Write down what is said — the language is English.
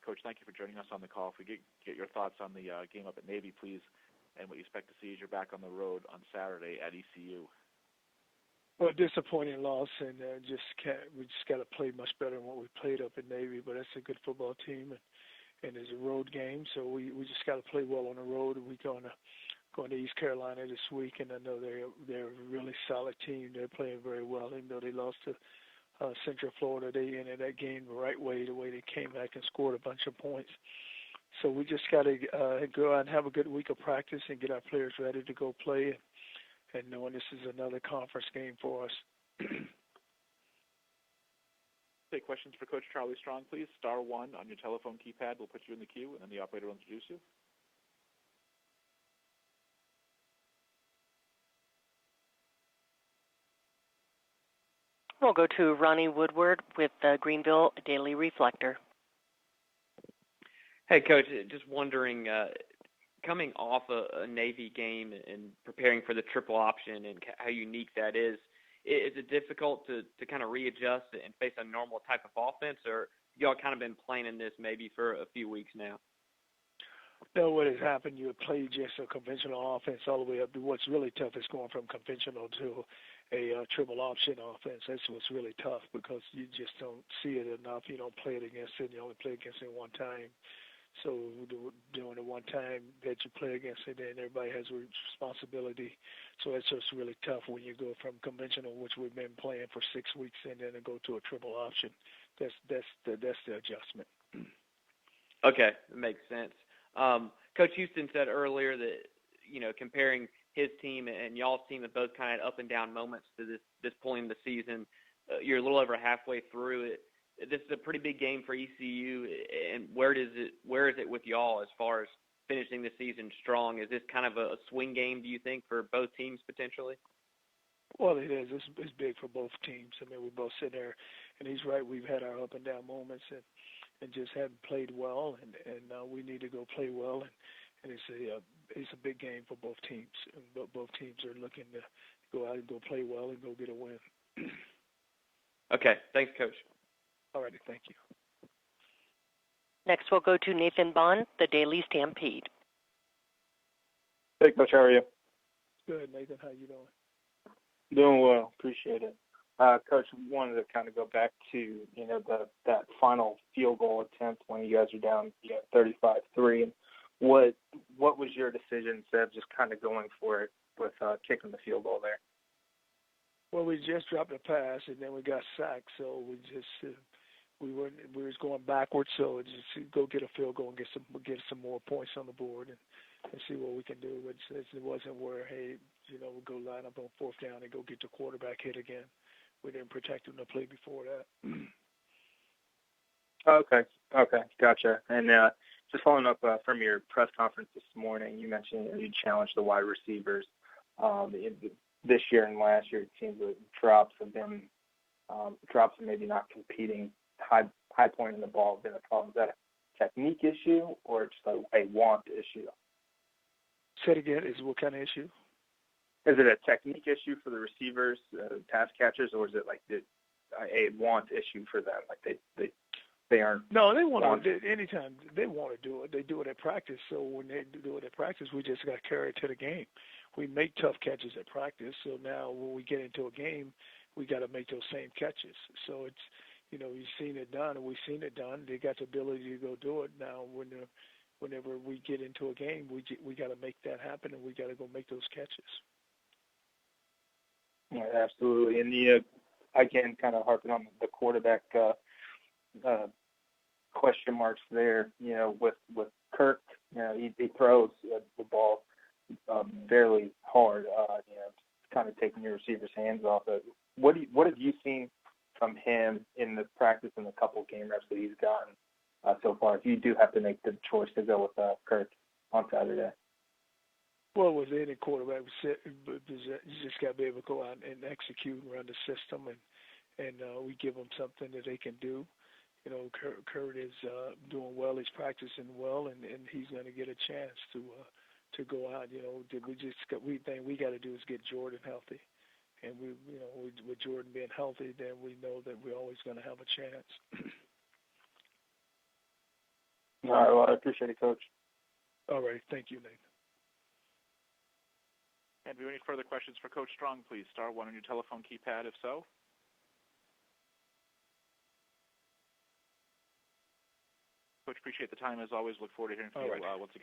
Coach, thank you for joining us on the call. If we get your thoughts on the game up at Navy, please, and what you expect to see as you're back on the road on Saturday at ECU. Well, disappointing loss, and we just got to play much better than what we played up at Navy. But that's a good football team, and it's a road game, so we just got to play well on the road. And we're going to East Carolina this week, and I know they're a really solid team. They're playing very well, even though they lost to Central Florida. They ended that game the right way, the way they came back and scored a bunch of points. So we just got to go out and have a good week of practice and get our players ready to go play. And knowing this is another conference game for us. Take questions for Coach Charlie Strong, please. *1 on your telephone keypad will put you in the queue, and then the operator will introduce you. We'll go to Ronnie Woodward with the Greenville Daily Reflector. Hey, Coach, just wondering, coming off a Navy game and preparing for the triple option and how unique that is it difficult to kind of readjust and face a normal type of offense, or y'all kind of been playing in this maybe for a few weeks now? No, what has happened, you play just a conventional offense all the way up. What's really tough is going from conventional to a triple option offense. That's what's really tough because you just don't see it enough. You don't play it against it. You only play against it one time. So during the one time that you play against it, then everybody has a responsibility. So it's just really tough when you go from conventional, which we've been playing for 6 weeks, and then to go to a triple option. That's the adjustment. Okay, that makes sense. Coach Houston said earlier that, comparing his team and y'all's team, that both kind of up and down moments to this point in the season. You're a little over halfway through it. This is a pretty big game for ECU, and where is it with y'all as far as finishing the season strong? Is this kind of a swing game, do you think, for both teams potentially? Well, it is. It's big for both teams. I mean, we both sit there, and he's right. We've had our up and down moments, and just haven't played well, and we need to go play well, and it's a big game for both teams. And both teams are looking to go out and go play well and go get a win. Okay, thanks, Coach. All righty, thank you. Next, we'll go to Nathan Bond, the Daily Stampede. Hey, Coach, how are you? Good, Nathan. How you doing? Doing well. Appreciate it. Coach, wanted to kind of go back to, that final field goal attempt when you guys are down 35-3. What was your decision instead of just kind of going for it with kicking the field goal there? Well, we just dropped a pass, and then we got sacked, so we just we was going backwards, so just go get a field goal and get some more points on the board and see what we can do. It wasn't where, hey, we'll go line up on fourth down and go get the quarterback hit again. We didn't protect him to play before that. Okay, gotcha. And just following up from your press conference this morning, you mentioned you challenged the wide receivers. This year and last year, it seems that drops have maybe not competing high point in the ball have been a problem. Is that a technique issue or just a want issue? Say it again. Is what kind of issue? Is it a technique issue for the receivers, pass catchers, or is it like a want issue for them? Like they aren't. No, they want to. Anytime they want to do it, they do it at practice. So when they do it at practice, we just got to carry it to the game. We make tough catches at practice. So now when we get into a game, we got to make those same catches. So it's, you've seen it done, and we've seen it done. They got the ability to go do it. Now whenever we get into a game, we got to make that happen, and we got to go make those catches. Yeah, absolutely. And again, kind of harping on the quarterback question marks there. With Kirk, he throws the ball fairly hard. Kind of taking your receiver's hands off it. What have you seen from him in the practice and the couple of game reps that he's gotten so far? If you do have to make the choice to go with Kirk on Saturday. Well, with any quarterback, you just got to be able to go out and execute and run the system, and we give them something that they can do. Kurt is doing well. He's practicing well, and he's going to get a chance to go out. We think we got to do is get Jordan healthy, and with Jordan being healthy, then we know that we're always going to have a chance. All right, well, I appreciate it, Coach. All right. Thank you, Nathan. And do you have any further questions for Coach Strong, please? Star 1 on your telephone keypad, if so. Coach, appreciate the time as always. Look forward to hearing from you once again.